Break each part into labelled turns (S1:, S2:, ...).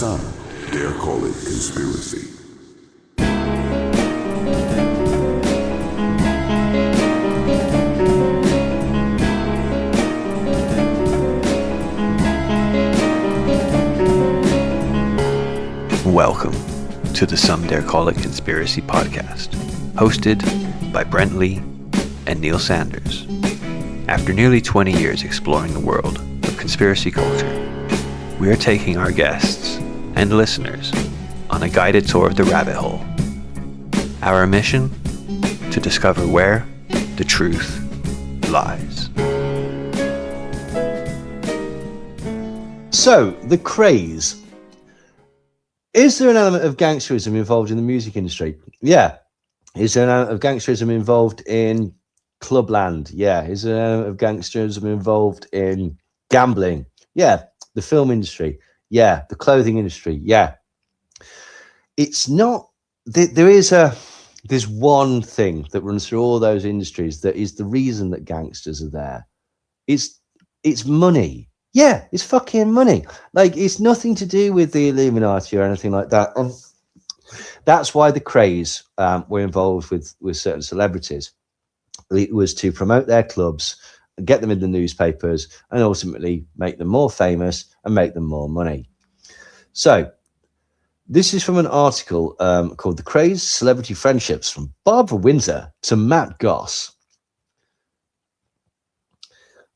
S1: Some dare call it conspiracy.
S2: Welcome to the Some Dare Call It Conspiracy podcast, hosted by Brent Lee and Neil Sanders. After nearly 20 years exploring the world of conspiracy culture, we are taking our guests and listeners on a guided tour of the rabbit hole. Our mission? To discover where the truth lies.
S3: So, the craze. Is there an element of gangsterism involved in the music industry? Yeah. Is there an element of gangsterism involved in clubland? Yeah. Is there an element of gangsterism involved in gambling? Yeah. The film industry? Yeah. The clothing industry? Yeah. It's not, there's one thing that runs through all those industries that is the reason that gangsters are there. It's money. Yeah, it's fucking money. Like, it's nothing to do with the Illuminati or anything like that. And that's why the craze were involved with certain celebrities. It was to promote their clubs, get them in the newspapers, and ultimately make them more famous and make them more money. So, this is from an article called The Craze Celebrity Friendships from Barbara Windsor to Matt Goss.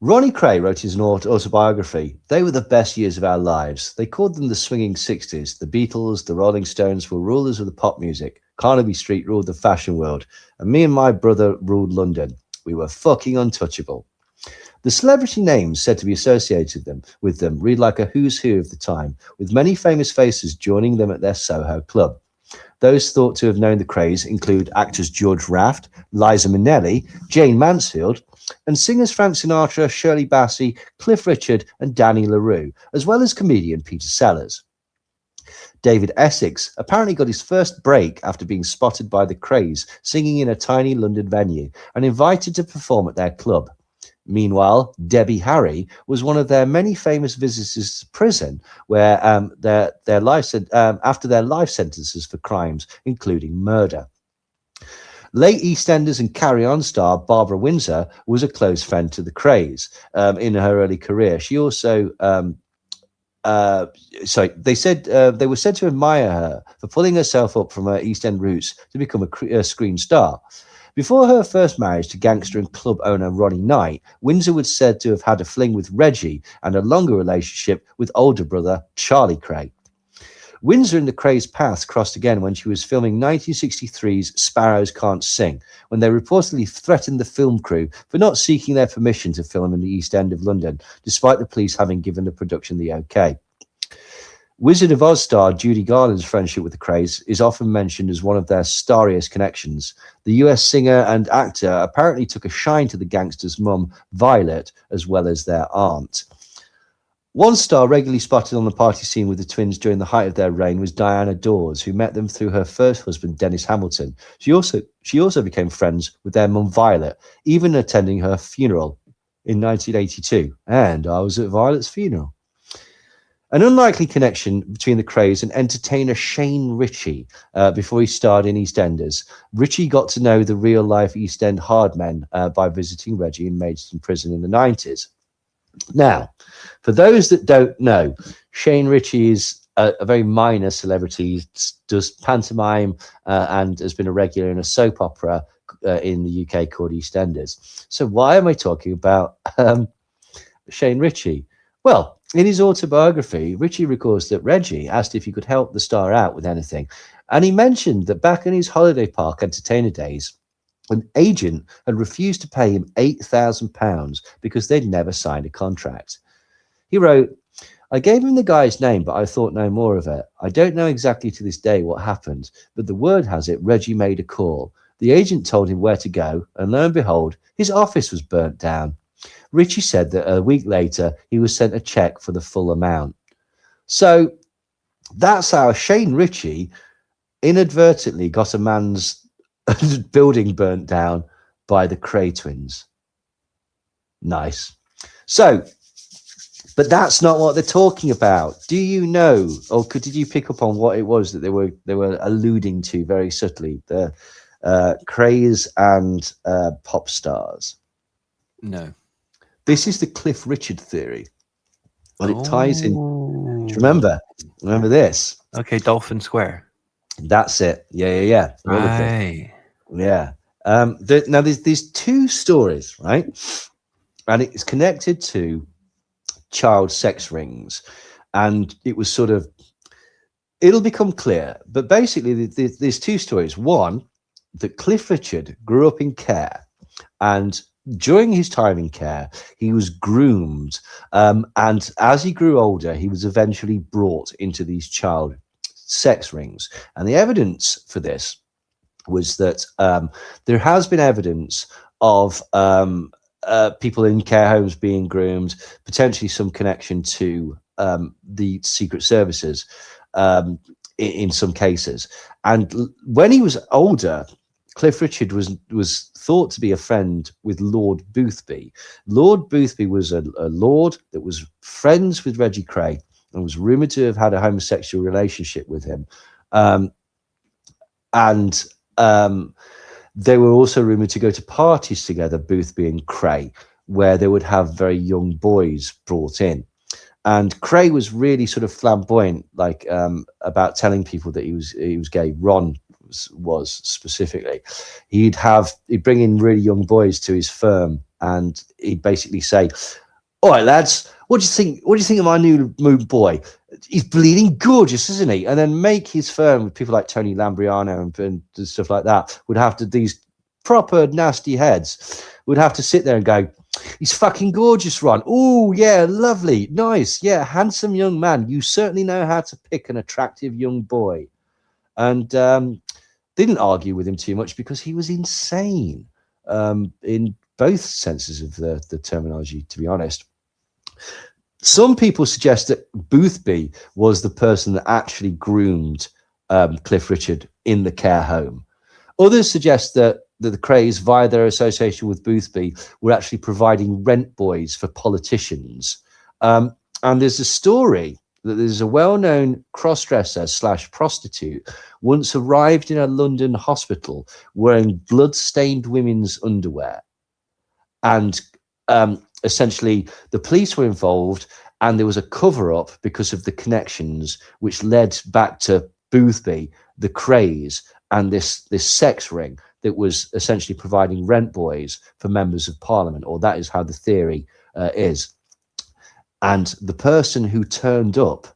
S3: Ronnie Cray wrote his autobiography, "They were the best years of our lives. They called them the swinging 60s. The Beatles, the Rolling Stones were rulers of the pop music. Carnaby Street ruled the fashion world. And me and my brother ruled London. We were fucking untouchable." The celebrity names said to be associated with them read like a who's who of the time, with many famous faces joining them at their Soho club. Those thought to have known the craze include actors George Raft, Liza Minnelli, Jane Mansfield, and singers Frank Sinatra, Shirley Bassey, Cliff Richard, and Danny LaRue, as well as comedian Peter Sellers. David Essex apparently got his first break after being spotted by the craze singing in a tiny London venue and invited to perform at their club. Meanwhile, Debbie Harry was one of their many famous visitors to prison, where after their life sentences for crimes, including murder. Late EastEnders and Carry On star Barbara Windsor was a close friend to the craze in her early career. She also, they were said to admire her for pulling herself up from her East End roots to become a screen star. Before her first marriage to gangster and club owner Ronnie Knight, Windsor was said to have had a fling with Reggie and a longer relationship with older brother Charlie Cray. Windsor and the craze paths crossed again when she was filming 1963's Sparrows Can't Sing, when they reportedly threatened the film crew for not seeking their permission to film in the East End of London, despite the police having given the production the okay. Wizard of Oz star Judy Garland's friendship with the craze is often mentioned as one of their starriest connections. The US singer and actor apparently took a shine to the gangster's mum, Violet, as well as their aunt. One star regularly spotted on the party scene with the twins during the height of their reign was Diana Dawes, who met them through her first husband, Dennis Hamilton. She also became friends with their mum, Violet, even attending her funeral in 1982. And I was at Violet's funeral. An unlikely connection between the craze and entertainer Shane Ritchie before he starred in EastEnders. Ritchie got to know the real-life East End hard men by visiting Reggie in Maidstone Prison in the 90s. Now, for those that don't know, Shane Ritchie is a very minor celebrity. He does pantomime and has been a regular in a soap opera in the UK called EastEnders. So why am I talking about Shane Ritchie? Well, in his autobiography, Ritchie records that Reggie asked if he could help the star out with anything. And he mentioned that back in his holiday park entertainer days, an agent had refused to pay him £8,000 because they'd never signed a contract. He wrote, "I gave him the guy's name, but I thought no more of it. I don't know exactly to this day what happened, but the word has it Reggie made a call. The agent told him where to go, and lo and behold, his office was burnt down." Ritchie said that a week later, he was sent a check for the full amount. So that's how Shane Ritchie inadvertently got a man's building burnt down by the Cray twins. Nice. So But that's not what they're talking about. Do you know, or did you pick up on what it was that they were alluding to very subtly? The craze and pop stars.
S2: No.
S3: This is the Cliff Richard theory, and it ties in.
S2: Oh.
S3: Do you remember this?
S2: Okay, Dolphin Square.
S3: That's it. Yeah. All of this.
S2: Right.
S3: Yeah. Now there's two stories, right? And it's connected to child sex rings, and it was sort of, it'll become clear, but basically there's two stories. One, that Cliff Richard grew up in care, and during his time in care he was groomed, and as he grew older he was eventually brought into these child sex rings. And the evidence for this was that there has been evidence of people in care homes being groomed, potentially some connection to the secret services in some cases. And when he was older, Cliff Richard was thought to be a friend with Lord Boothby. Lord Boothby was a lord that was friends with Reggie Cray and was rumoured to have had a homosexual relationship with him. They were also rumoured to go to parties together, Boothby and Cray, where they would have very young boys brought in. And Cray was really sort of flamboyant, like about telling people that he was gay. Ron was specifically. He'd bring in really young boys to his firm, and he'd basically say, "All right, lads, what do you think? What do you think of my new boy? He's bleeding gorgeous, isn't he?" And then make his firm with people like Tony Lambriano and stuff like that would have to, these proper nasty heads would have to sit there and go, "He's fucking gorgeous, Ron. Oh yeah, lovely, nice, yeah, handsome young man. You certainly know how to pick an attractive young boy." And didn't argue with him too much because he was insane in both senses of the terminology, to be honest. Some people suggest that Boothby was the person that actually groomed Cliff Richard in the care home. Others suggest that the Crays, via their association with Boothby, were actually providing rent boys for politicians. And there's a story that there's a well-known cross-dresser / prostitute once arrived in a London hospital wearing blood-stained women's underwear. And essentially the police were involved, and there was a cover-up because of the connections which led back to Boothby, the Craze, and this sex ring that was essentially providing rent boys for members of parliament, or that is how the theory is. And the person who turned up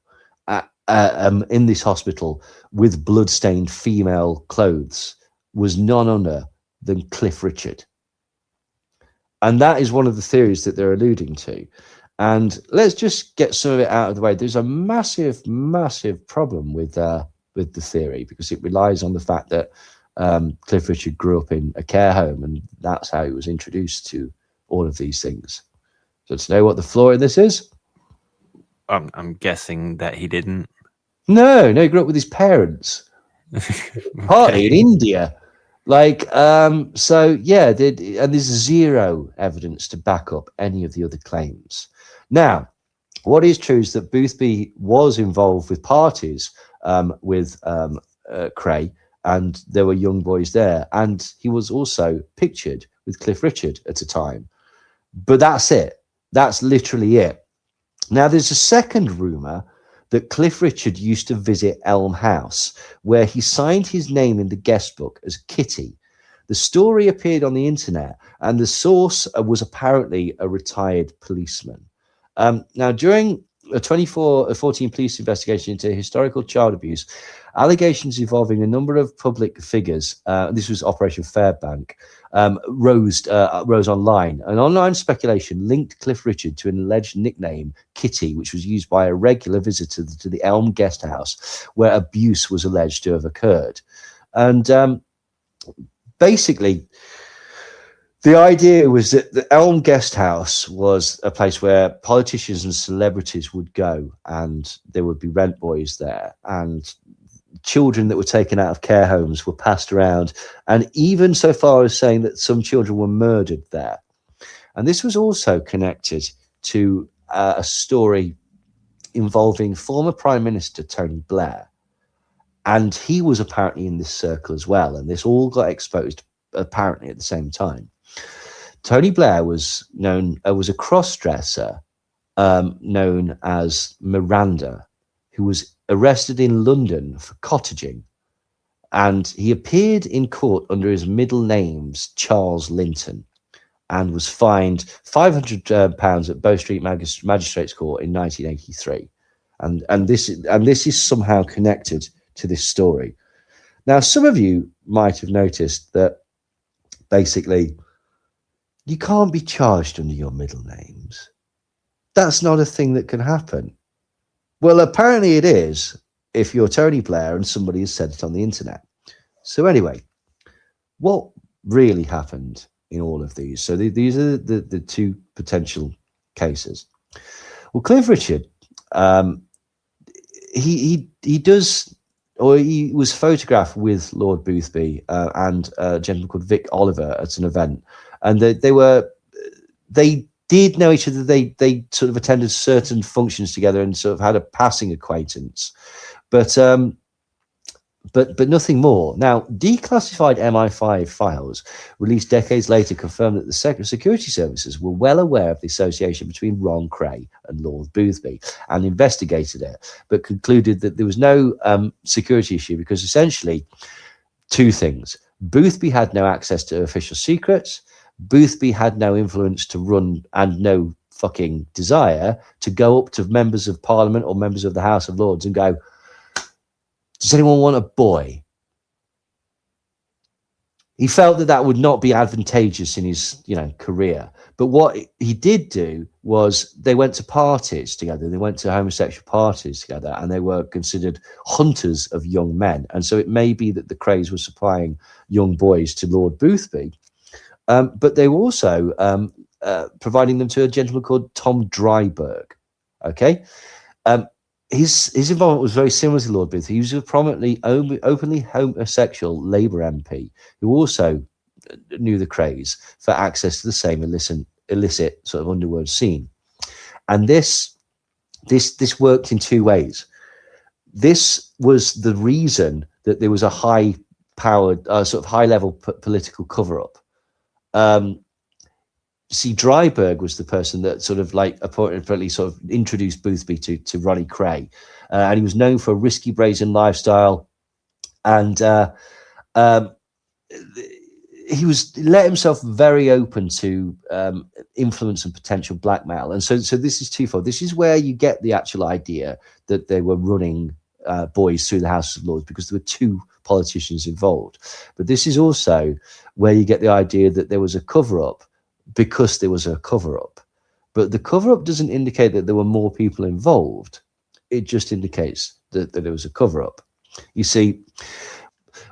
S3: in this hospital with blood-stained female clothes was none other than Cliff Richard. And that is one of the theories that they're alluding to. And let's just get some of it out of the way. There's a massive, massive problem with the theory, because it relies on the fact that Cliff Richard grew up in a care home, and that's how he was introduced to all of these things. So to know what the flaw in this is?
S2: I'm guessing that he didn't.
S3: No, he grew up with his parents, partly in India. So yeah, and there's zero evidence to back up any of the other claims. Now, what is true is that Boothby was involved with parties with Cray, and there were young boys there, and he was also pictured with Cliff Richard at a time. But that's it. That's literally it. Now, there's a second rumour that Cliff Richard used to visit Elm House, where he signed his name in the guest book as Kitty. The story appeared on the internet, and the source was apparently a retired policeman. Now, during a 2014 police investigation into historical child abuse, allegations involving a number of public figures, this was Operation Fairbank, rose online. An online speculation linked Cliff Richard to an alleged nickname, Kitty, which was used by a regular visitor to the Elm Guest House, where abuse was alleged to have occurred. And basically, the idea was that the Elm Guest House was a place where politicians and celebrities would go, and there would be rent boys there, and children that were taken out of care homes were passed around, and even so far as saying that some children were murdered there. And this was also connected to a story involving former Prime Minister Tony Blair. And he was apparently in this circle as well. And this all got exposed apparently at the same time. Tony Blair was a cross-dresser known as Miranda, who was arrested in London for cottaging. And he appeared in court under his middle names, Charles Linton, and was fined £500 at Bow Street Magistrates Court in 1983. And this is somehow connected to this story. Now, some of you might have noticed that basically you can't be charged under your middle names. That's not a thing that can happen. Well, apparently it is if you're Tony Blair and somebody has said it on the internet. So anyway, what really happened in all of these? So these are the two potential cases. Well, Cliff Richard, he was photographed with Lord Boothby and a gentleman called Vic Oliver at an event, and they did know each other. They sort of attended certain functions together and sort of had a passing acquaintance, but nothing more. Now, declassified MI5 files released decades later confirmed that the security services were well aware of the association between Ron Cray and Lord Boothby and investigated it, but concluded that there was no security issue because essentially two things. Boothby had no access to official secrets. Boothby had no influence to run and no fucking desire to go up to members of Parliament or members of the House of Lords and go, does anyone want a boy? He felt that would not be advantageous in his, career. But what he did do was they went to parties together. They went to homosexual parties together, and they were considered hunters of young men. And so it may be that the Crays were supplying young boys to Lord Boothby, but they were also providing them to a gentleman called Tom Dryburgh. Okay. His involvement was very similar to Lord Boothby. He was a prominently, openly homosexual Labour MP who also knew the Crays for access to the same illicit sort of underworld scene. And this worked in two ways. This was the reason that there was a high-powered, sort of high-level political cover-up. See, Dryburgh was the person that sort of apparently sort of introduced Boothby to Ronnie Cray, and he was known for a risky, brazen lifestyle, and he was let himself very open to influence and potential blackmail. And so this is twofold. This is where you get the actual idea that they were running boys through the House of Lords because there were two politicians involved. But this is also where you get the idea that there was a cover-up because there was a cover-up. But the cover-up doesn't indicate that there were more people involved. It just indicates that there was a cover-up. You see,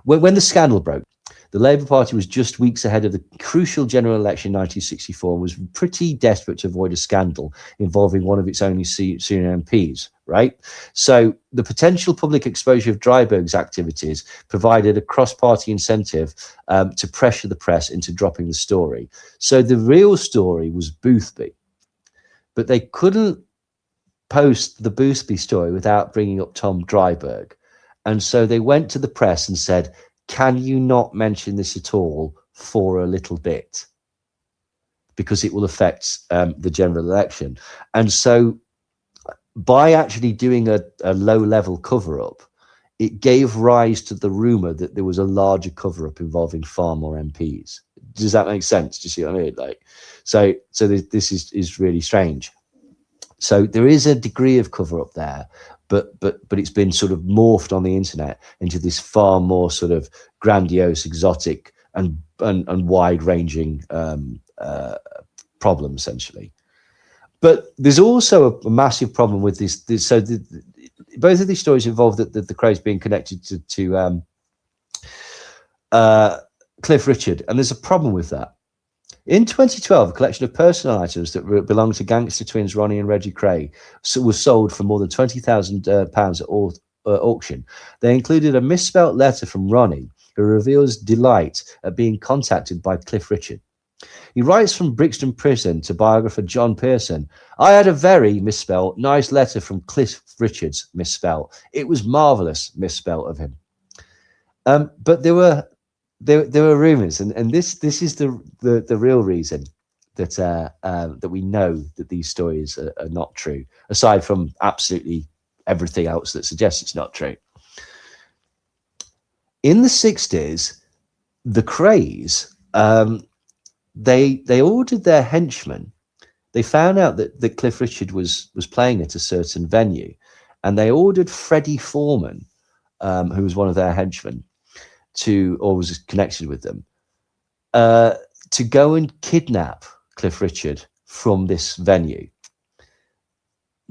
S3: when the scandal broke, the Labour Party was just weeks ahead of the crucial general election in 1964 and was pretty desperate to avoid a scandal involving one of its only senior MPs, right? So the potential public exposure of Dryburgh's activities provided a cross-party incentive to pressure the press into dropping the story. So the real story was Boothby, but they couldn't post the Boothby story without bringing up Tom Dryburgh. And so they went to the press and said, can you not mention this at all for a little bit? Because it will affect the general election. And so by actually doing a low-level cover-up, it gave rise to the rumour that there was a larger cover-up involving far more MPs. Does that make sense? Do you see what I mean? So this is really strange. So there is a degree of cover-up there, but it's been sort of morphed on the internet into this far more sort of grandiose, exotic, and wide-ranging problem, essentially. But there's also a massive problem with this. So both of these stories involve the Crays being connected to Cliff Richard, and there's a problem with that. In 2012, a collection of personal items that belonged to gangster twins Ronnie and Reggie Cray was sold for more than £20,000 at auction. They included a misspelt letter from Ronnie, who reveals delight at being contacted by Cliff Richard. He writes from Brixton Prison to biographer John Pearson. I had a very, misspelled, nice letter from Cliff Richards, misspelled. It was marvellous, misspelled of him. But there were rumours, and this is the real reason that we know that these stories are not true, aside from absolutely everything else that suggests it's not true. In the 60s, the Krays, they ordered their henchmen. They found out that Cliff Richard was playing at a certain venue, and they ordered Freddie Foreman, who was one of their henchmen, or was connected with them, to go and kidnap Cliff Richard from this venue.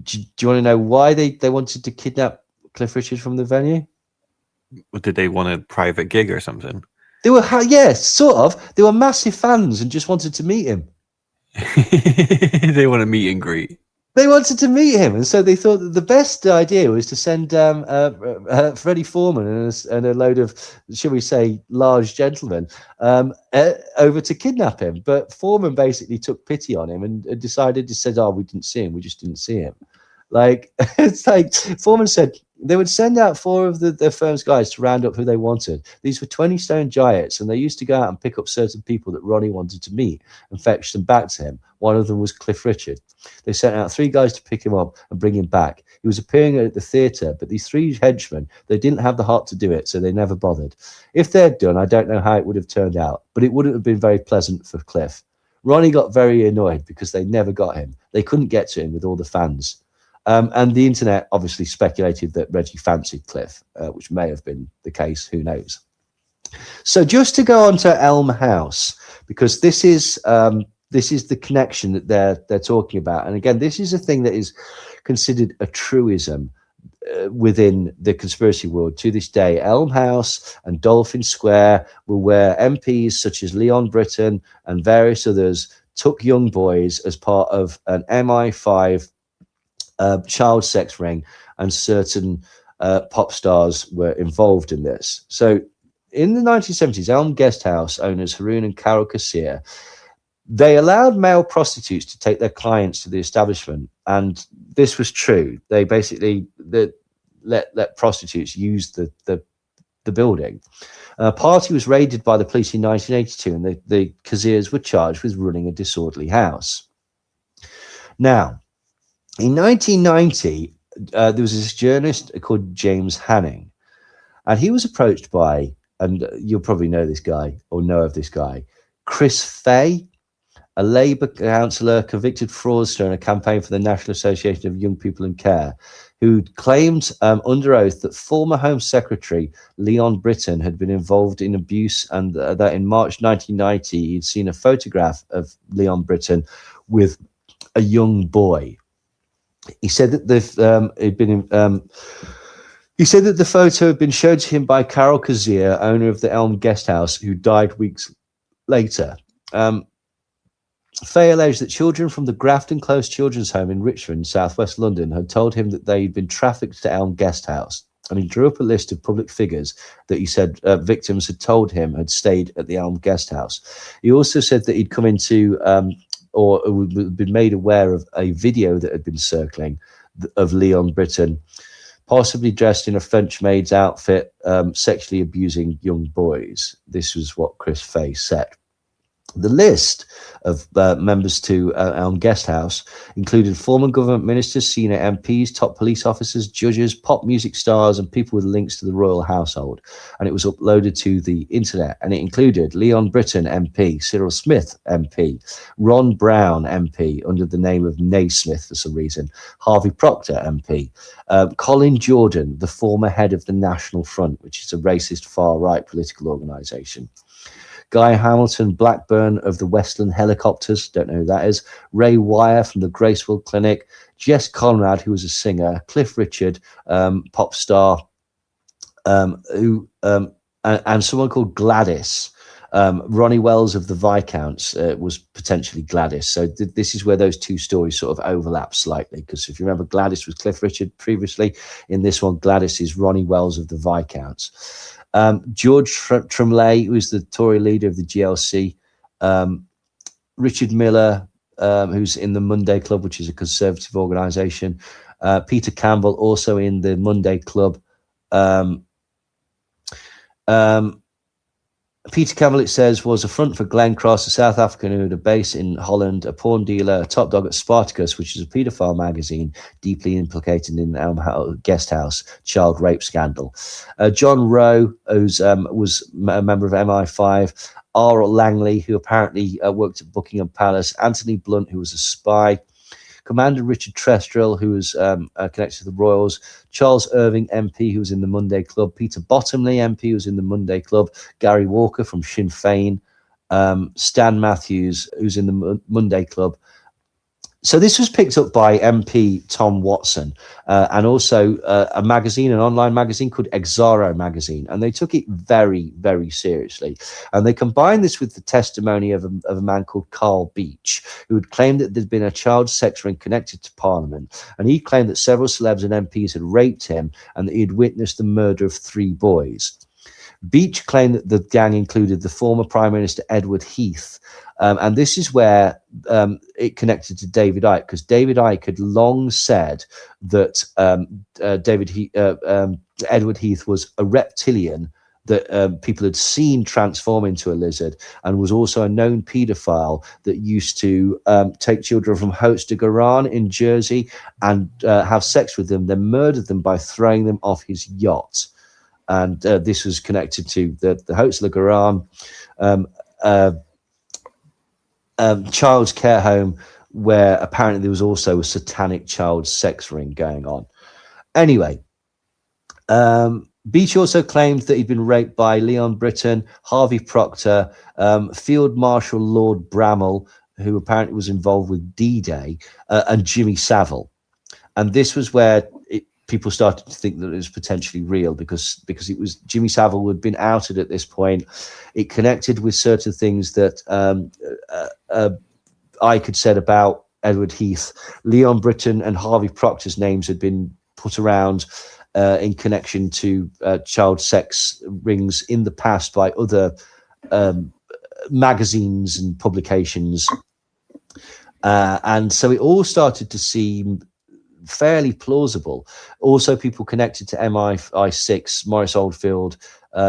S3: Do you want to know why they wanted to kidnap Cliff Richard from the venue?
S2: Did they want a private gig or something?
S3: They were, sort of. They were massive fans and just wanted to meet him.
S2: They want to meet and greet.
S3: They wanted to meet him, and so they thought that the best idea was to send Freddie Foreman and a load of, shall we say, large gentlemen over to kidnap him. But Foreman basically took pity on him and decided to say, "Oh, we didn't see him. We just didn't see him." Like, it's like Foreman said they would send out 4 of the firm's guys to round up who they wanted. These were 20-stone giants, and they used to go out and pick up certain people that Ronnie wanted to meet and fetch them back to him. One of them was Cliff Richard. They sent out 3 guys to pick him up and bring him back. He was appearing at the theatre, but these 3 henchmen, they didn't have the heart to do it, so they never bothered. If they'd done, I don't know how it would have turned out, but it wouldn't have been very pleasant for Cliff. Ronnie got very annoyed because they never got him. They couldn't get to him with all the fans. And the internet obviously speculated that Reggie fancied Cliff, which may have been the case. Who knows? So just to go on to Elm House, because this is the connection that they're talking about. And again, this is a thing that is considered a truism within the conspiracy world to this day. Elm House and Dolphin Square were where MPs such as Leon Britton and various others took young boys as part of an MI5 child sex ring, and certain pop stars were involved in this. So in the 1970s, Elm Guest House owners Haroon and Carol Kassir, they allowed male prostitutes to take their clients to the establishment, and this was true. They basically let prostitutes use the building. A party was raided by the police in 1982, and the Kassirs were charged with running a disorderly house. Now, in 1990, there was this journalist called James Hanning, and he was approached by, and you'll probably know this guy or know of this guy, Chris Fay, a Labour councillor, convicted fraudster in a campaign for the National Association of Young People in Care, who claimed under oath that former Home Secretary Leon Britton had been involved in abuse, and that in March 1990 he'd seen a photograph of Leon Britton with a young boy. He said that the photo had been shown to him by Carol Kassir, owner of the Elm Guest House, who died weeks later. Fay alleged that children from the Grafton Close Children's Home in Richmond, southwest London, had told him that they'd been trafficked to Elm Guest House, and he drew up a list of public figures that he said victims had told him had stayed at the Elm Guest House. He also said that he'd come into or been made aware of a video that had been circling of Leon Britton, possibly dressed in a French maid's outfit, sexually abusing young boys. This was what Chris Fay said. The list of members to Elm Guest House included former government ministers, senior MPs, top police officers, judges, pop music stars, and people with links to the royal household. And it was uploaded to the internet. And it included Leon Britton, MP, Cyril Smith, MP, Ron Brown, MP, under the name of Naismith for some reason, Harvey Proctor, MP, Colin Jordan, the former head of the National Front, which is a racist far-right political organisation, Guy Hamilton Blackburn of the Westland Helicopters, don't know who that is, Ray Wire from the Gracewell Clinic, Jess Conrad, who was a singer, Cliff Richard, pop star, and someone called Gladys. Ronnie Wells of the Viscounts was potentially Gladys. So this is where those two stories sort of overlap slightly, because if you remember, Gladys was Cliff Richard previously. In this one, Gladys is Ronnie Wells of the Viscounts. George Tremlay, who is the Tory leader of the GLC, Richard Miller, who's in the Monday Club, which is a conservative organization. Peter Campbell, also in the Monday Club. Peter Campbell, it says, was a front for Glenn Cross, a South African who had a base in Holland, a porn dealer, a top dog at Spartacus, which is a paedophile magazine deeply implicated in the Guest House child rape scandal. John Rowe, who was a member of MI5. R. Langley, who apparently worked at Buckingham Palace. Anthony Blunt, who was a spy. Commander Richard Trestrill, who was connected to the Royals. Charles Irving, MP, who was in the Monday Club. Peter Bottomley, MP, who was in the Monday Club. Gary Walker from Sinn Féin. Stan Matthews, who's in the Monday Club. So this was picked up by MP Tom Watson and also a magazine, an online magazine called Exaro magazine. And they took it very, very seriously. And they combined this with the testimony of a man called Carl Beach, who had claimed that there'd been a child sex ring connected to Parliament. And he claimed that several celebs and MPs had raped him and that he had witnessed the murder of 3 boys. Beach claimed that the gang included the former Prime Minister Edward Heath. And this is where it connected to David Icke, because David Icke had long said that Edward Heath was a reptilian that people had seen transform into a lizard, and was also a known paedophile that used to take children from Hautes de Garonne in Jersey and have sex with them, then murdered them by throwing them off his yacht. And this was connected to the Hautes de Garonne child's care home, where apparently there was also a satanic child sex ring going on. Anyway, Beach also claimed that he'd been raped by Leon Britton, Harvey Proctor, Field Marshal Lord Bramall, who apparently was involved with D-Day, and Jimmy Savile. And this was where people started to think that it was potentially real, because it was Jimmy Savile who had been outed at this point. It connected with certain things that Icke had said about Edward Heath. Leon Britton and Harvey Proctor's names had been put around in connection to child sex rings in the past by other magazines and publications. And so it all started to seem fairly plausible. Also, people connected to MI6, Maurice Oldfield,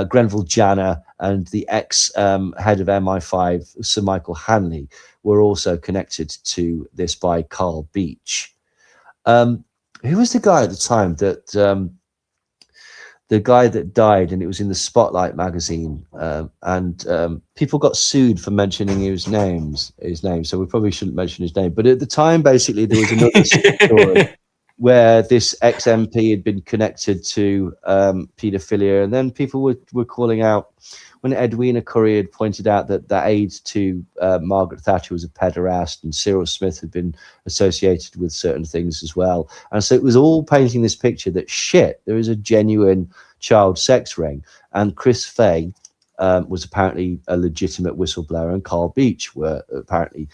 S3: Grenville Janner, and the ex-head of MI5, Sir Michael Hanley, were also connected to this by Carl Beach. Who was the guy at the time that the guy that died, and it was in the Spotlight magazine, and people got sued for mentioning his name, so we probably shouldn't mention his name. But at the time, basically, there was another story where this ex-MP had been connected to paedophilia, and then people were calling out when Edwina Curry had pointed out that aide to Margaret Thatcher was a pederast, and Cyril Smith had been associated with certain things as well. And so it was all painting this picture that, shit, there is a genuine child sex ring. And Chris Fay was apparently a legitimate whistleblower, and Carl Beach were apparently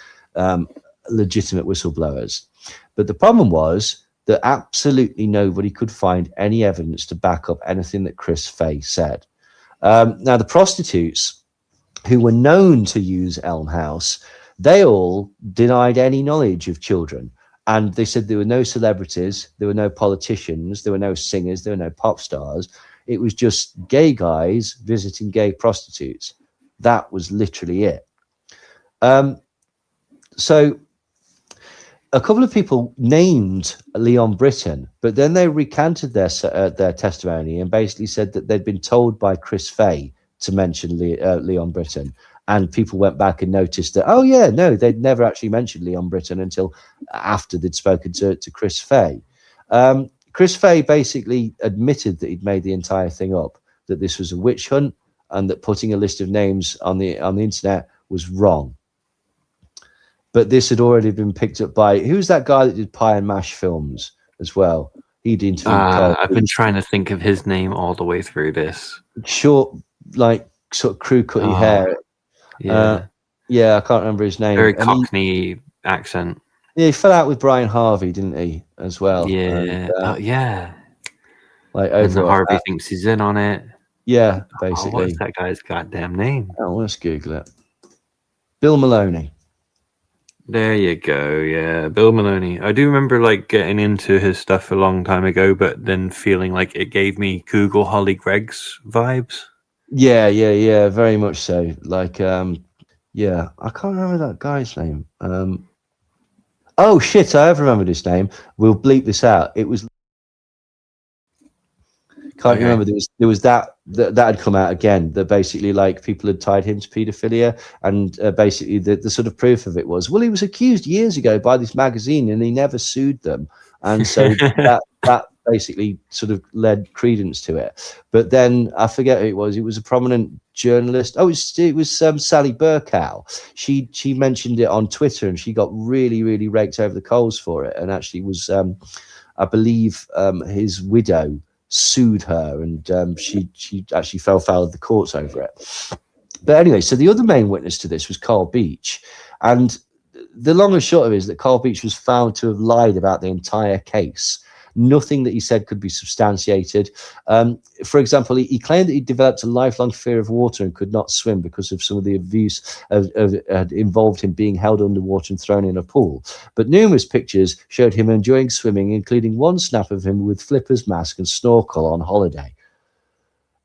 S3: legitimate whistleblowers. But the problem was that absolutely nobody could find any evidence to back up anything that Chris Fay said. Now, the prostitutes who were known to use Elm House, they all denied any knowledge of children. And they said there were no celebrities, there were no politicians, there were no singers, there were no pop stars. It was just gay guys visiting gay prostitutes. That was literally it. So a couple of people named Leon Britton, but then they recanted their testimony and basically said that they'd been told by Chris Fay to mention Leon Britton. And people went back and noticed that, oh yeah, no, they'd never actually mentioned Leon Britton until after they'd spoken to Chris Fay. Chris Fay basically admitted that he'd made the entire thing up, that this was a witch hunt, and that putting a list of names on the internet was wrong. But this had already been picked up by, who's that guy that did Pie and Mash films as well? He'd interviewed
S2: I've been trying to think of his name all the way through this.
S3: Short, like sort of crew cutty hair.
S2: Yeah.
S3: Yeah, I can't remember his name.
S2: Very Cockney accent.
S3: Yeah, he fell out with Brian Harvey, didn't he, as well?
S2: Yeah.
S3: And,
S2: yeah.
S3: Like
S2: And
S3: over
S2: Harvey thinks he's in on it.
S3: Yeah, basically.
S2: What's that guy's goddamn name?
S3: Oh, let's Google it. Bill Maloney.
S2: There you go. Yeah, Bill Maloney. I do remember like getting into his stuff a long time ago, but then feeling like it gave me Google Holly Gregg's vibes.
S3: Yeah, very much so. Like, yeah, I can't remember that guy's name. Oh shit, I have remembered his name. We'll bleep this out. It was can't you
S2: Okay.
S3: remember there was that had come out again, that basically like people had tied him to paedophilia, and basically the sort of proof of it was, well, he was accused years ago by this magazine and he never sued them, and so that basically sort of led credence to it. But then I forget who it was. It was a prominent journalist. Oh, it was Sally Burkow. She mentioned it on Twitter, and she got really raked over the coals for it, and actually was I believe his widow sued her, and she actually fell foul of the courts over it. But anyway, so the other main witness to this was Carl Beach, and the long and short of it is that Carl Beach was found to have lied about the entire case. Nothing that he said could be substantiated. For example, he claimed that he developed a lifelong fear of water and could not swim because of some of the abuse involved him being held underwater and thrown in a pool. But numerous pictures showed him enjoying swimming, including one snap of him with flippers, mask, and snorkel on holiday.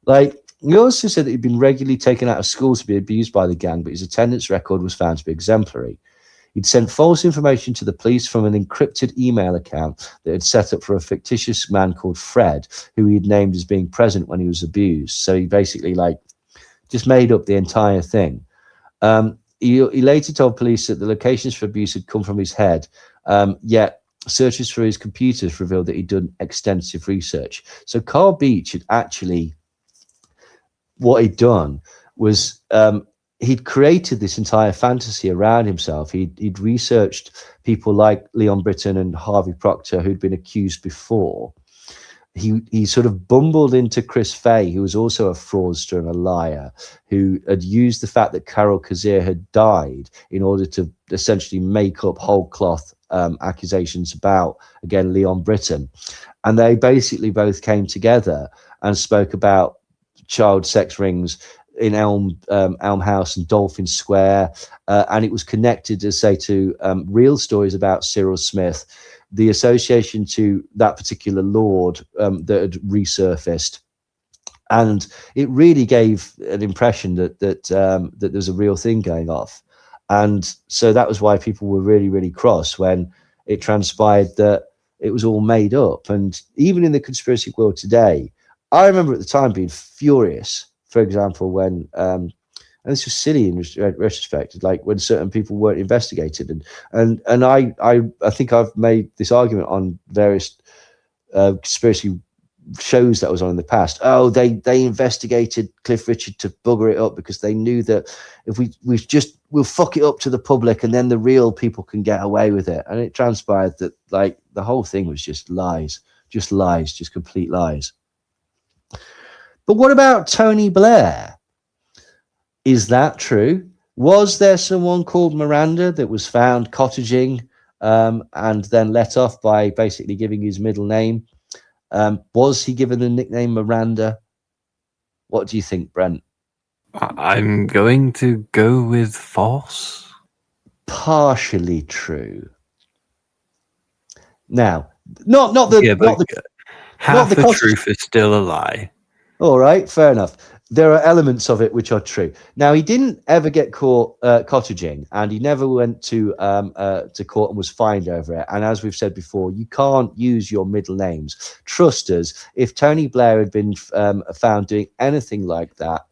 S3: Like, he also said that he'd been regularly taken out of school to be abused by the gang, but his attendance record was found to be exemplary. He'd sent false information to the police from an encrypted email account that had set up for a fictitious man called Fred, who he'd named as being present when he was abused. So he basically like just made up the entire thing. He later told police that the locations for abuse had come from his head, yet searches for his computers revealed that he'd done extensive research. So Carl Beach had actually, what he'd done was he'd created this entire fantasy around himself. He'd researched people like Leon Britton and Harvey Proctor, who'd been accused before. He sort of bumbled into Chris Fay, who was also a fraudster and a liar, who had used the fact that Carol Kazir had died in order to essentially make up whole cloth accusations about, again, Leon Britton. And they basically both came together and spoke about child sex rings in Elm House and Dolphin Square, and it was connected, as say, to real stories about Cyril Smith, the association to that particular lord that had resurfaced, and it really gave an impression that there was a real thing going off, and so that was why people were really cross when it transpired that it was all made up. And even in the conspiracy world today, I remember at the time being furious. For example, when and this was silly in retrospect, like when certain people weren't investigated, and I think I've made this argument on various conspiracy shows that I was on in the past. Oh, they investigated Cliff Richard to bugger it up because they knew that if we'll fuck it up to the public, and then the real people can get away with it. And it transpired that like the whole thing was just lies, just complete lies. But what about Tony Blair? Is that true? Was there someone called Miranda that was found cottaging and then let off by basically giving his middle name? Was he given the nickname Miranda? What do you think, Brent?
S2: I'm going to go with false.
S3: Partially true. Now, not the
S2: half the truth is still a lie.
S3: All right, fair enough. There are elements of it which are true. Now, he didn't ever get caught cottaging, and he never went to court and was fined over it. And as we've said before, you can't use your middle names. Trust us, if Tony Blair had been found doing anything like that,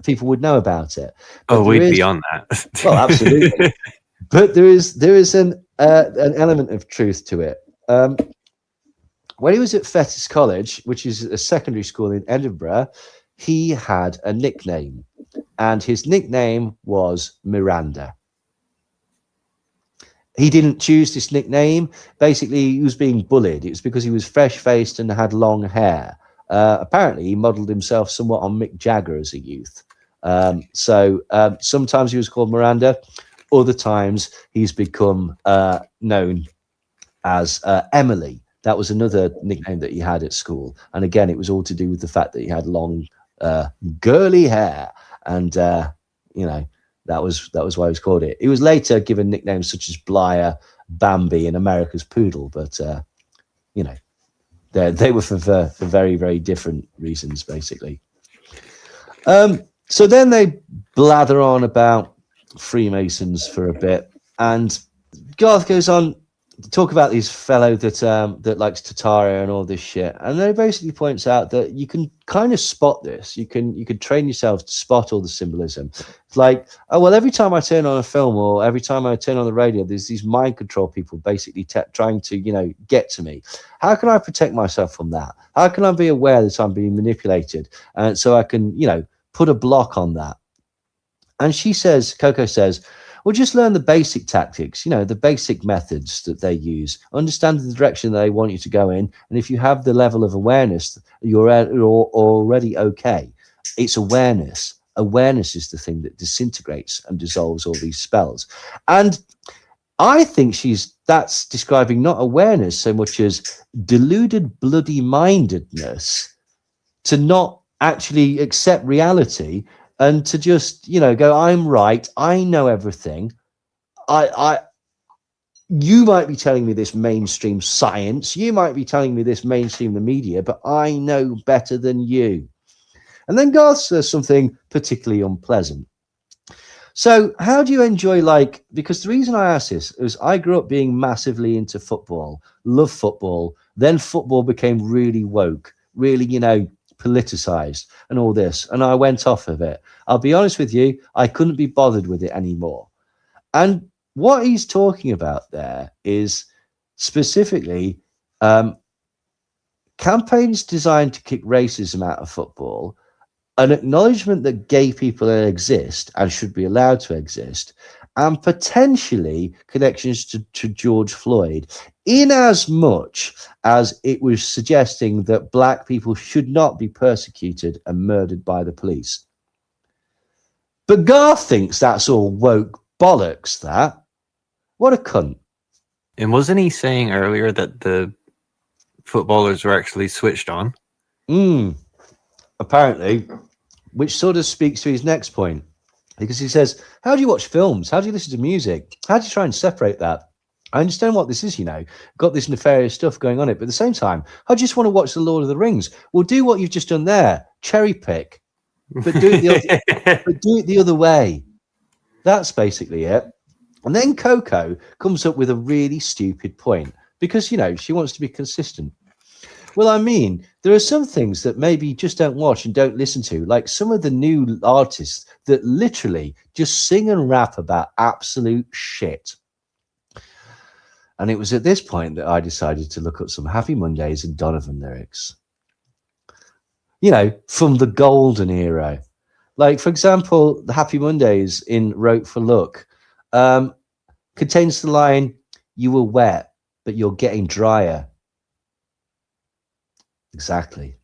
S3: people would know about it. But
S2: we'd be on that.
S3: Well, absolutely. But there is an element of truth to it. When he was at Fettes College, which is a secondary school in Edinburgh, he had a nickname, and his nickname was Miranda. He didn't choose this nickname. Basically, he was being bullied. It was because he was fresh-faced and had long hair. Apparently, he modelled himself somewhat on Mick Jagger as a youth. So sometimes he was called Miranda. Other times, he's become known as Emily. That was another nickname that he had at school. And again, it was all to do with the fact that he had long, girly hair. And, That was why he was called it. He was later given nicknames such as Blyer, Bambi, and America's Poodle, but you know, they were for very, very different reasons, basically. So then they blather on about Freemasons for a bit, and Garth goes on to talk about these fellow that likes Tataria and all this shit, and then he basically points out that you can kind of spot this. You could train yourself to spot all the symbolism. It's like, oh well, every time I turn on a film or every time I turn on the radio, there's these mind control people basically trying to get to me. How can I protect myself from that? How can I be aware that I'm being manipulated, and so I can put a block on that? And Coco says, well, just learn the basic tactics, the basic methods that they use. Understand the direction they want you to go in. And if you have the level of awareness, you're already okay. It's awareness. Awareness is the thing that disintegrates and dissolves all these spells. And I think that's describing not awareness so much as deluded bloody mindedness to not actually accept reality and to just, go, I'm right. I know everything. You might be telling me this mainstream science. You might be telling me this mainstream the media, but I know better than you. And then Garth says something particularly unpleasant. So how do you enjoy, because the reason I asked this is I grew up being massively into football, love football. Then football became really woke, really, politicized and all this, and I went off of it. I'll be honest with you, I couldn't be bothered with it anymore. And what he's talking about there is specifically campaigns designed to kick racism out of football, an acknowledgement that gay people exist and should be allowed to exist, and potentially connections to George Floyd, in as much as it was suggesting that black people should not be persecuted and murdered by the police. But Garth thinks that's all woke bollocks, that. What a cunt.
S2: And wasn't he saying earlier that the footballers were actually switched on?
S3: Apparently, which sort of speaks to his next point. Because he says, how do you watch films? How do you listen to music? How do you try and separate that? I understand what this is, got this nefarious stuff going on it, but at the same time, I just want to watch The Lord of the Rings. Well, do what you've just done there, cherry pick, but do it the other way. That's basically it. And then Coco comes up with a really stupid point because, she wants to be consistent. Well, I mean, there are some things that maybe you just don't watch and don't listen to, like some of the new artists that literally just sing and rap about absolute shit. And it was at this point that I decided to look up some Happy Mondays and Donovan lyrics, from the golden era. Like, for example, the Happy Mondays in Rope for Luck contains the line, you were wet, but you're getting drier. Exactly.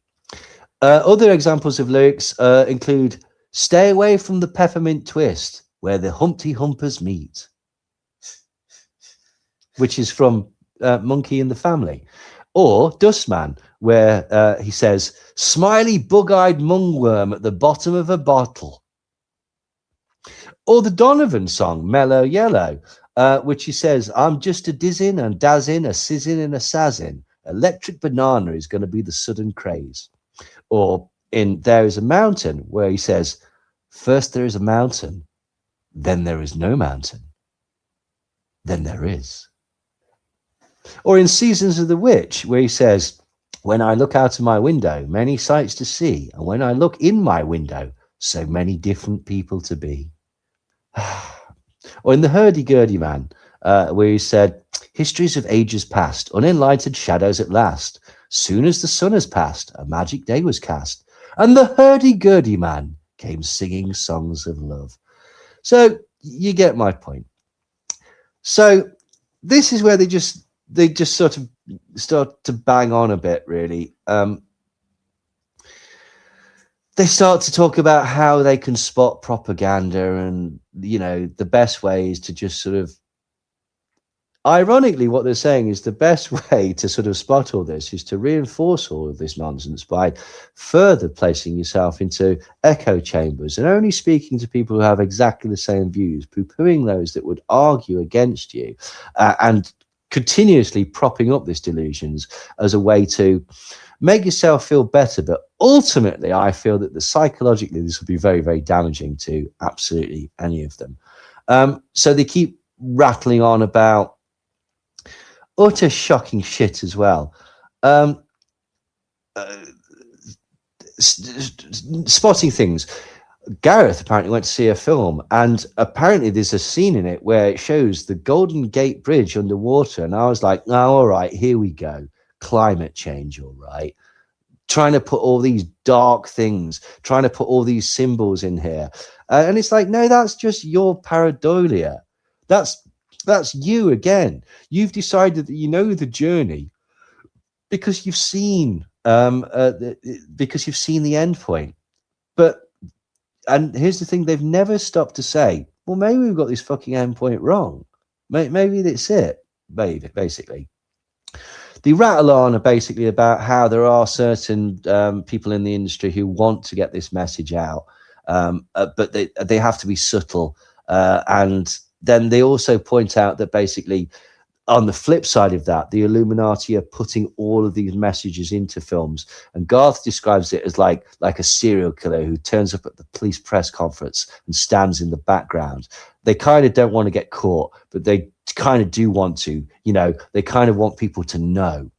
S3: Other examples of lyrics include, stay away from the peppermint twist, where the Humpty Humpers meet, which is from Monkey and the Family. Or Dustman, where he says, smiley bug-eyed mungworm at the bottom of a bottle. Or the Donovan song, Mellow Yellow, which he says, I'm just a dizzin' and dazzin', a sizzin' and a sazzin'. Electric banana is going to be the sudden craze. Or in There Is a Mountain, where he says, first there is a mountain, then there is no mountain, then there is. Or in Seasons of the Witch, where he says, when I look out of my window, many sights to see, and when I look in my window, so many different people to be. Or in The Hurdy-Gurdy Man, where he said, histories of ages past, unenlightened shadows at last. Soon as the sun has passed, a magic day was cast, and the hurdy-gurdy man came singing songs of love. So you get my point. So this is where they just sort of start to bang on a bit, really. They start to talk about how they can spot propaganda, and the best way is to just sort of Ironically, what they're saying is the best way to sort of spot all this is to reinforce all of this nonsense by further placing yourself into echo chambers and only speaking to people who have exactly the same views, poo-pooing those that would argue against you, and continuously propping up these delusions as a way to make yourself feel better. But ultimately, I feel that psychologically, this will be very, very damaging to absolutely any of them. So they keep rattling on about utter shocking shit as well. Spotting things. Gareth apparently went to see a film, and apparently there's a scene in it where it shows the Golden Gate Bridge underwater, and I was like, oh, all right, here we go. Climate change, all right. Trying to put all these dark things, trying to put all these symbols in here. And it's like, no, that's just your pareidolia. That's you again. You've decided that you know the journey because you've seen the end point. And here's the thing: they've never stopped to say, "Well, maybe we've got this fucking end point wrong. Maybe that's it." Basically, they rattle on basically about how there are certain people in the industry who want to get this message out, but they have to be subtle, and then they also point out that basically on the flip side of that, the Illuminati are putting all of these messages into films. And Garth describes it as like a serial killer who turns up at the police press conference and stands in the background. They kind of don't want to get caught, but they kind of do want to, they kind of want people to know.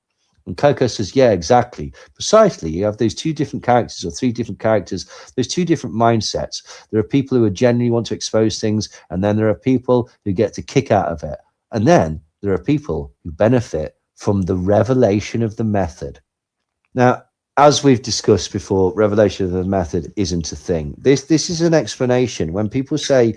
S3: And Coco says, yeah, exactly. Precisely. You have those two different characters or three different characters. There's two different mindsets. There are people who genuinely want to expose things, and then there are people who get to kick out of it. And then there are people who benefit from the revelation of the method. Now, as we've discussed before, revelation of the method isn't a thing. This is an explanation. When people say,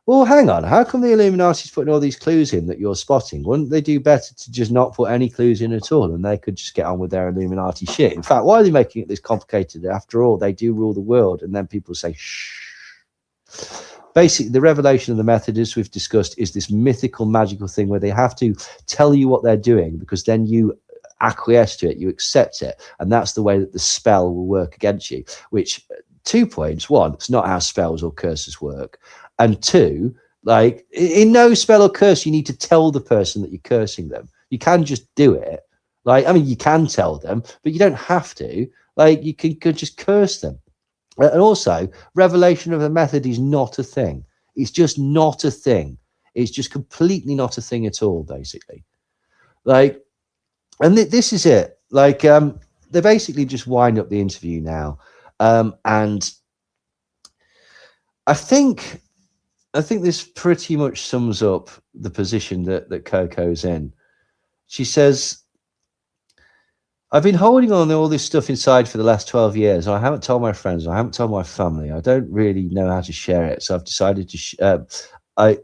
S3: well, hang on, how come the Illuminati's putting all these clues in that you're spotting? Wouldn't they do better to just not put any clues in at all, and they could just get on with their Illuminati shit? In fact, why are they making it this complicated? After all, they do rule the world. And then people say, shh. Basically, the revelation of the method, as we've discussed, is this mythical, magical thing where they have to tell you what they're doing, because then you acquiesce to it, you accept it, and that's the way that the spell will work against you. Which, 2 points: one, it's not how spells or curses work, and two, like in no spell or curse, you need to tell the person that you're cursing them. You can just do it. You can tell them, but you don't have to. You could just curse them. And also, revelation of the method is not a thing. It's just not a thing. It's just completely not a thing at all, basically. And this is it. They basically just wind up the interview now. And I think this pretty much sums up the position that Coco's in. She says, I've been holding on to all this stuff inside for the last 12 years. I haven't told my friends. I haven't told my family. I don't really know how to share it. So I've decided to, I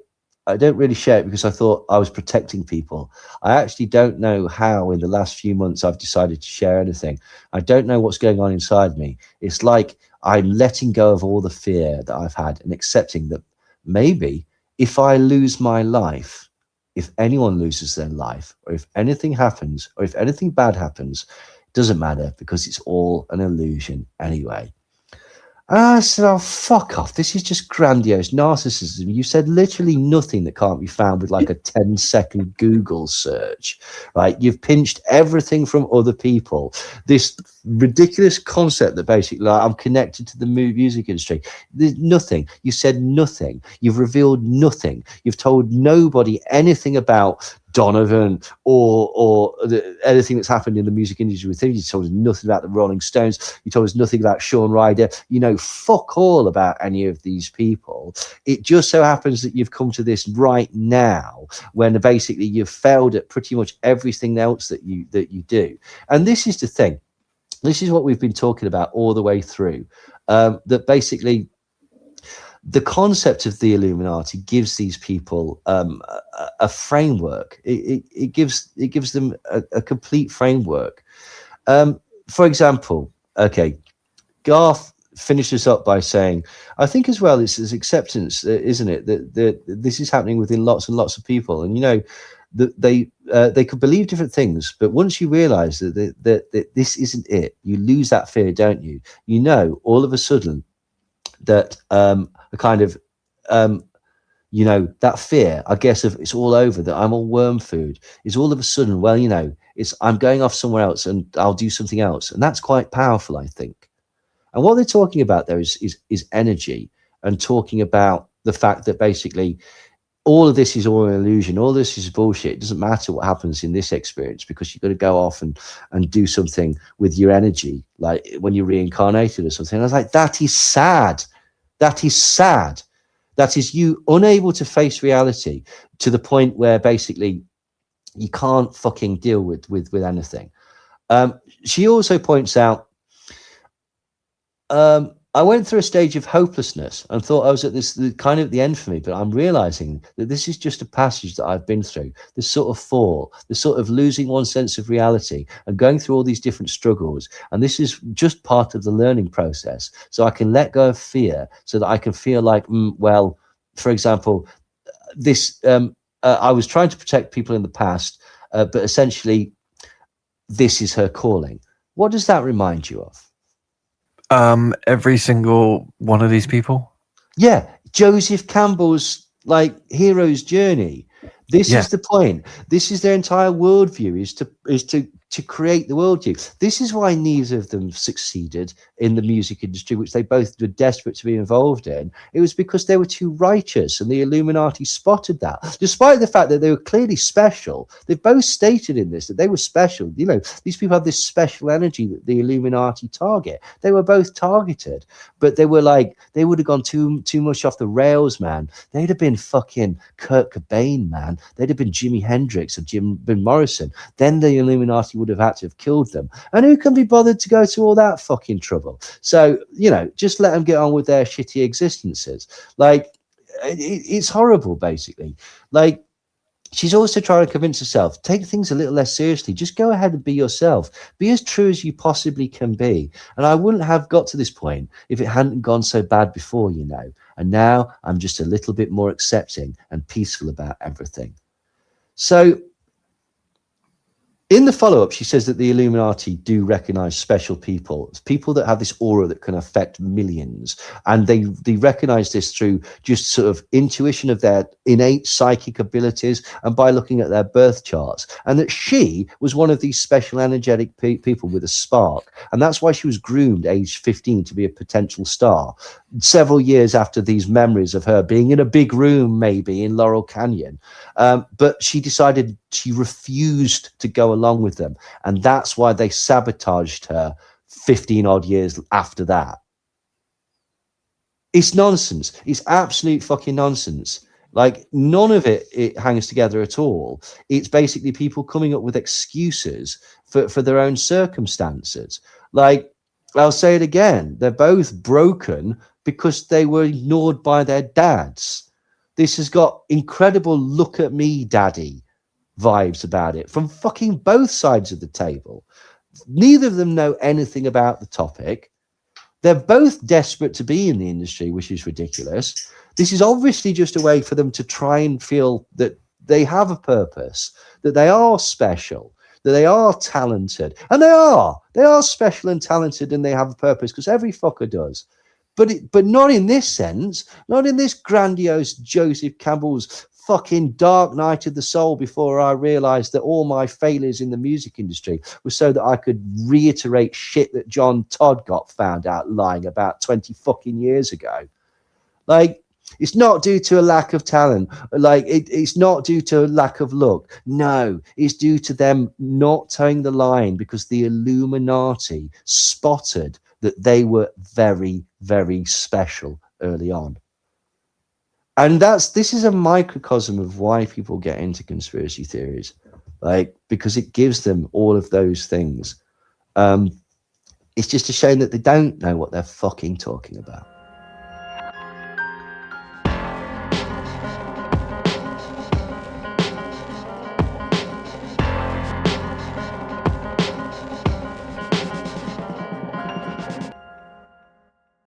S3: don't really share it because I thought I was protecting people. I actually don't know how in the last few months I've decided to share anything. I don't know what's going on inside me. It's like I'm letting go of all the fear that I've had and accepting that maybe if I lose my life, if anyone loses their life, or if anything happens, or if anything bad happens, it doesn't matter because it's all an illusion anyway. And I said, oh, fuck off. This is just grandiose narcissism. You said literally nothing that can't be found with like a 10-second Google search, right? You've pinched everything from other people. This ridiculous concept that basically I'm connected to the music industry. There's nothing. You said nothing. You've revealed nothing. You've told nobody anything about Donovan or anything that's happened in the music industry with him. You told us nothing about the Rolling Stones. You told us nothing about Shawn Ryder. You know fuck all about any of these people. It just so happens that you've come to this right now when basically you've failed at pretty much everything else that you do. And this is the thing. This is what we've been talking about all the way through. That basically the concept of the Illuminati gives these people a framework. It gives them a complete framework. For example, okay, Garth finishes up by saying, I think as well it's acceptance, isn't it, that this is happening within lots and lots of people. And, you know, they could believe different things, but once you realize that this isn't it, you lose that fear, don't you? You know, all of a sudden that a kind of you know, that fear, I guess, of it's all over, that I'm all worm food, is all of a sudden, well, you know, it's I'm going off somewhere else and I'll do something else. And that's quite powerful, I think. And what they're talking about there is energy, and talking about the fact that basically all of this is all an illusion, all this is bullshit. It doesn't matter what happens in this experience, because you've got to go off and do something with your energy, like when you're reincarnated or something. And I was like, that is sad. That is sad. That is you unable to face reality to the point where basically you can't fucking deal with anything. She also points out, I went through a stage of hopelessness and thought I was at this kind of at the end for me, but I'm realizing that this is just a passage that I've been through, this sort of fall, this sort of losing one sense of reality and going through all these different struggles. And this is just part of the learning process. So I can let go of fear, so that I can feel like, well, for example, this, I was trying to protect people in the past, but essentially this is her calling. What does that remind you of?
S2: Every single one of these people.
S3: Yeah, Joseph Campbell's like hero's journey. This is the point. This is their entire worldview, is to create the worldview. This is why neither of them succeeded in the music industry, which they both were desperate to be involved in. It was because they were too righteous, and the Illuminati spotted that. Despite the fact that they were clearly special, they've both stated in this that they were special. You know, these people have this special energy that the Illuminati target. They were both targeted, but they were like, they would have gone too much off the rails, man. They'd have been fucking Kurt Cobain, man. They'd have been Jimi Hendrix or Jim Morrison. Then the Illuminati would have had to have killed them. And who can be bothered to go to all that fucking trouble? So, you know, just let them get on with their shitty existences. Like, it's horrible, basically. Like, she's also trying to convince herself, take things a little less seriously. Just go ahead and be yourself. Be as true as you possibly can be. And I wouldn't have got to this point if it hadn't gone so bad before, you know. And now I'm just a little bit more accepting and peaceful about everything. So in the follow-up, she says that the Illuminati do recognize special people that have this aura that can affect millions. And they recognize this through just sort of intuition of their innate psychic abilities and by looking at their birth charts. And that she was one of these special energetic people with a spark. And that's why she was groomed aged 15 to be a potential star. Several years after these memories of her being in a big room, maybe in Laurel Canyon. But she decided she refused to go along with them. And that's why they sabotaged her 15 odd years after that. It's nonsense. It's absolute fucking nonsense. Like, none of it hangs together at all. It's basically people coming up with excuses for their own circumstances. Like, I'll say it again. They're both broken because they were ignored by their dads. This has got incredible look at me, daddy vibes about it from fucking both sides of the table. Neither of them know anything about the topic. They're both desperate to be in the industry, which is ridiculous. This is obviously just a way for them to try and feel that they have a purpose, that they are special, that they are talented. And they are special and talented, and they have a purpose, because every fucker does. But not in this sense, not in this grandiose Joseph Campbell's fucking dark night of the soul, before I realized that all my failures in the music industry was so that I could reiterate shit that John Todd got found out lying about 20 fucking years ago. Like, it's not due to a lack of talent. Like, it's not due to a lack of luck. No, it's due to them not towing the line, because the Illuminati spotted that they were very, very special early on. And this is a microcosm of why people get into conspiracy theories, like, because it gives them all of those things. It's just a shame that they don't know what they're fucking talking about.